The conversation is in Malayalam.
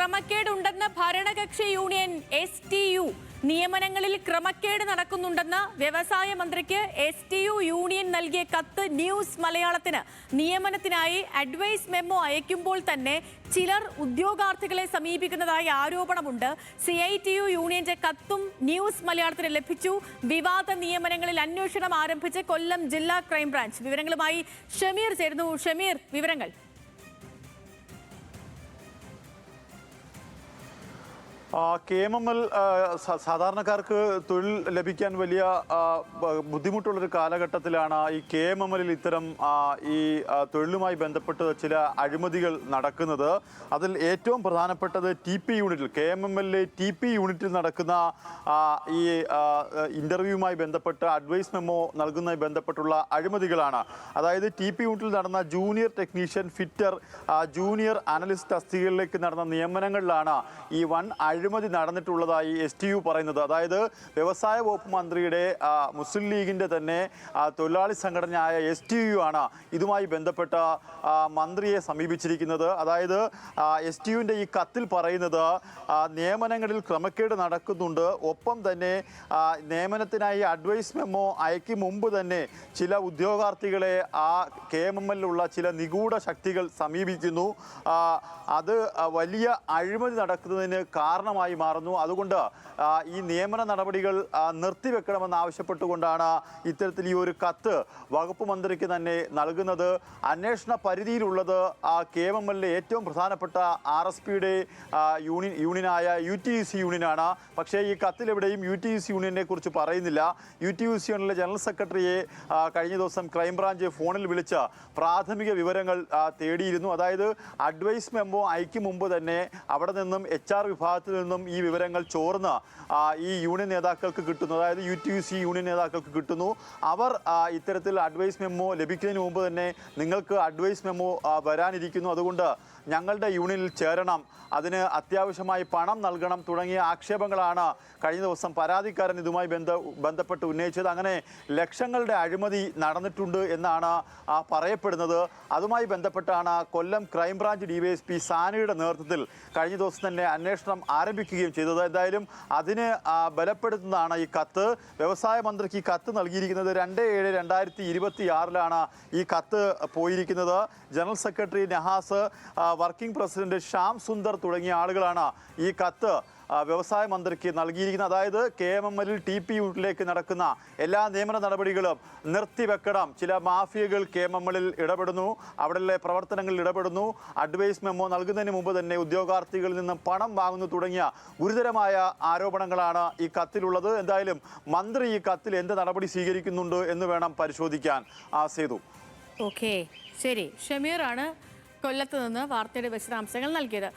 ക്രമക്കേടുണ്ടെന്ന് ഭരണകക്ഷി യൂണിയൻ STU. നിയമനങ്ങളിൽ ക്രമക്കേട് നടക്കുന്നുണ്ടെന്ന് വ്യവസായ മന്ത്രിക്ക് STU യൂണിയൻ നൽകിയ കത്ത് ന്യൂസ് മലയാളത്തിന്. നിയമനത്തിനായി അഡ്വൈസ് മെമ്മോ അയക്കുമ്പോൾ തന്നെ ചിലർ ഉദ്യോഗാർത്ഥികളെ സമീപിക്കുന്നതായി ആരോപണമുണ്ട്. CITU യൂണിയന്റെ കത്തും ന്യൂസ് മലയാളത്തിന് ലഭിച്ചു. വിവാദ നിയമനങ്ങളിൽ അന്വേഷണം ആരംഭിച്ച് കൊല്ലം ജില്ലാ ക്രൈംബ്രാഞ്ച്. വിവരങ്ങളുമായി ഷമീർ ചേരുന്നു. ഷമീർ, വിവരങ്ങൾ. KMML സാധാരണക്കാർക്ക് തൊഴിൽ ലഭിക്കാൻ വലിയ ബുദ്ധിമുട്ടുള്ളൊരു കാലഘട്ടത്തിലാണ് ഈ KMMLൽ ഇത്തരം ഈ തൊഴിലുമായി ബന്ധപ്പെട്ട് ചില അഴിമതികൾ നടക്കുന്നത്. അതിൽ ഏറ്റവും പ്രധാനപ്പെട്ടത് TP യൂണിറ്റിൽ, KMMLലെ TP യൂണിറ്റിൽ നടക്കുന്ന ഈ ഇൻ്റർവ്യൂവുമായി ബന്ധപ്പെട്ട് അഡ്വൈസ് മെമ്മോ നൽകുന്നതുമായി ബന്ധപ്പെട്ടുള്ള അഴിമതികളാണ്. അതായത് TP യൂണിറ്റിൽ നടന്ന junior technician, fitter, junior analyst തസ്തികകളിലേക്ക് നടന്ന നിയമനങ്ങളിലാണ് ഈ വൻ അഴിമതി നടന്നിട്ടുള്ളതായി STU പറയുന്നത്. അതായത് വ്യവസായ വകുപ്പ് മന്ത്രിയുടെ മുസ്ലിം ലീഗിൻ്റെ തന്നെ തൊഴിലാളി സംഘടനയായ STU ആണ് ഇതുമായി ബന്ധപ്പെട്ട മന്ത്രിയെ സമീപിച്ചിരിക്കുന്നത്. അതായത് STUവിൻ്റെ ഈ കത്തിൽ പറയുന്നത് നിയമനങ്ങളിൽ ക്രമക്കേട് നടക്കുന്നുണ്ട്. ഒപ്പം തന്നെ നിയമനത്തിനായി അഡ്വൈസ് മെമ്മോ അയക്കും മുമ്പ് തന്നെ ചില ഉദ്യോഗാർത്ഥികളെ KMMLലുള്ള ചില നിഗൂഢ ശക്തികൾ സമീപിക്കുന്നു. അത് വലിയ അഴിമതി നടക്കുന്നതിന് കാരണമായി മാറുന്നു. അതുകൊണ്ട് ഈ നിയമന നടപടികൾ നിർത്തിവെക്കണമെന്ന് ആവശ്യപ്പെട്ടുകൊണ്ടാണ് ഇത്തരത്തിൽ ഈ ഒരു കത്ത് വകുപ്പ് മന്ത്രിക്ക് തന്നെ നൽകുന്നത്. അന്വേഷണ പരിധിയിലുള്ളത് KMMLലെ ഏറ്റവും പ്രധാനപ്പെട്ട RSPയുടെ യൂണിയനായ UTUC യൂണിയനാണ്. പക്ഷേ ഈ കത്തിലെവിടെയും UTUC യൂണിയനെ കുറിച്ച് പറയുന്നില്ല. UTUC യൂണിയനിലെ ജനറൽ സെക്രട്ടറിയെ കഴിഞ്ഞ ദിവസം ക്രൈംബ്രാഞ്ച് ഫോണിൽ വിളിച്ച് പ്രാഥമിക വിവരങ്ങൾ തേടിയിരുന്നു. അതായത് അഡ്വൈസ് മെമ്മോ അയക്കും മുമ്പ് തന്നെ അവിടെ നിന്നും HR വിഭാഗത്തിൽ നിന്നും ഈ വിവരങ്ങൾ ചോർന്ന് ഈ യൂണിയൻ നേതാക്കൾക്ക് കിട്ടുന്നു. അതായത് UTUC യൂണിയൻ നേതാക്കൾക്ക് കിട്ടുന്നു. അവർ ഇത്തരത്തിൽ അഡ്വൈസ് മെമ്മോ ലഭിക്കുന്നതിന് മുമ്പ് തന്നെ നിങ്ങൾക്ക് അഡ്വൈസ് മെമ്മോ വരാനിരിക്കുന്നു, അതുകൊണ്ട് ഞങ്ങളുടെ യൂണിയനിൽ ചേരണം, അതിന് അത്യാവശ്യമായി പണം നൽകണം തുടങ്ങിയ ആക്ഷേപങ്ങളാണ് കഴിഞ്ഞ ദിവസം പരാതിക്കാരൻ ഇതുമായി ബന്ധപ്പെട്ട് ഉന്നയിച്ചത്. അങ്ങനെ ലക്ഷങ്ങളുടെ അഴിമതി നടന്നിട്ടുണ്ട് എന്നാണ് പറയപ്പെടുന്നത്. അതുമായി ബന്ധപ്പെട്ടാണ് കൊല്ലം ക്രൈംബ്രാഞ്ച് DYSP സാനിയുടെ നേതൃത്വത്തിൽ കഴിഞ്ഞ ദിവസം തന്നെ അന്വേഷണം ആരംഭിക്കുകയും ചെയ്തത്. എന്തായാലും അതിന് ബലപ്പെടുത്തുന്നതാണ് ഈ കത്ത്. വ്യവസായ മന്ത്രിക്ക് ഈ കത്ത് നൽകിയിരിക്കുന്നത് 2/7/2026 ഈ കത്ത് പോയിരിക്കുന്നത്. General secretary Nahas, working president Shyam Sundar തുടങ്ങിയ ആളുകളാണ് ഈ കത്ത് വ്യവസായ മന്ത്രിക്ക് നൽകിയിരിക്കുന്നത്. അതായത് KMMLൽ TP യൂണിറ്റിലേക്ക് നടക്കുന്ന എല്ലാ നിയമന നടപടികളും നിർത്തിവെക്കണം. ചില മാഫിയകൾ KMMLൽ ഇടപെടുന്നു, അവിടെയുള്ള പ്രവർത്തനങ്ങളിൽ ഇടപെടുന്നു, അഡ്വൈസ് മെമ്മോ നൽകുന്നതിന് മുമ്പ് തന്നെ ഉദ്യോഗാർത്ഥികളിൽ നിന്നും പണം വാങ്ങുന്നു തുടങ്ങിയ ഗുരുതരമായ ആരോപണങ്ങളാണ് ഈ കത്തിലുള്ളത്. എന്തായാലും മന്ത്രി ഈ കത്തിൽ എന്ത് നടപടി സ്വീകരിക്കുന്നുണ്ട് എന്ന് വേണം പരിശോധിക്കാൻ. സേതു. ഓക്കെ, ശരി. ഷമീറാണ് കൊല്ലത്ത് നിന്ന് വാർത്തയുടെ വിശദാംശങ്ങൾ നൽകിയത്.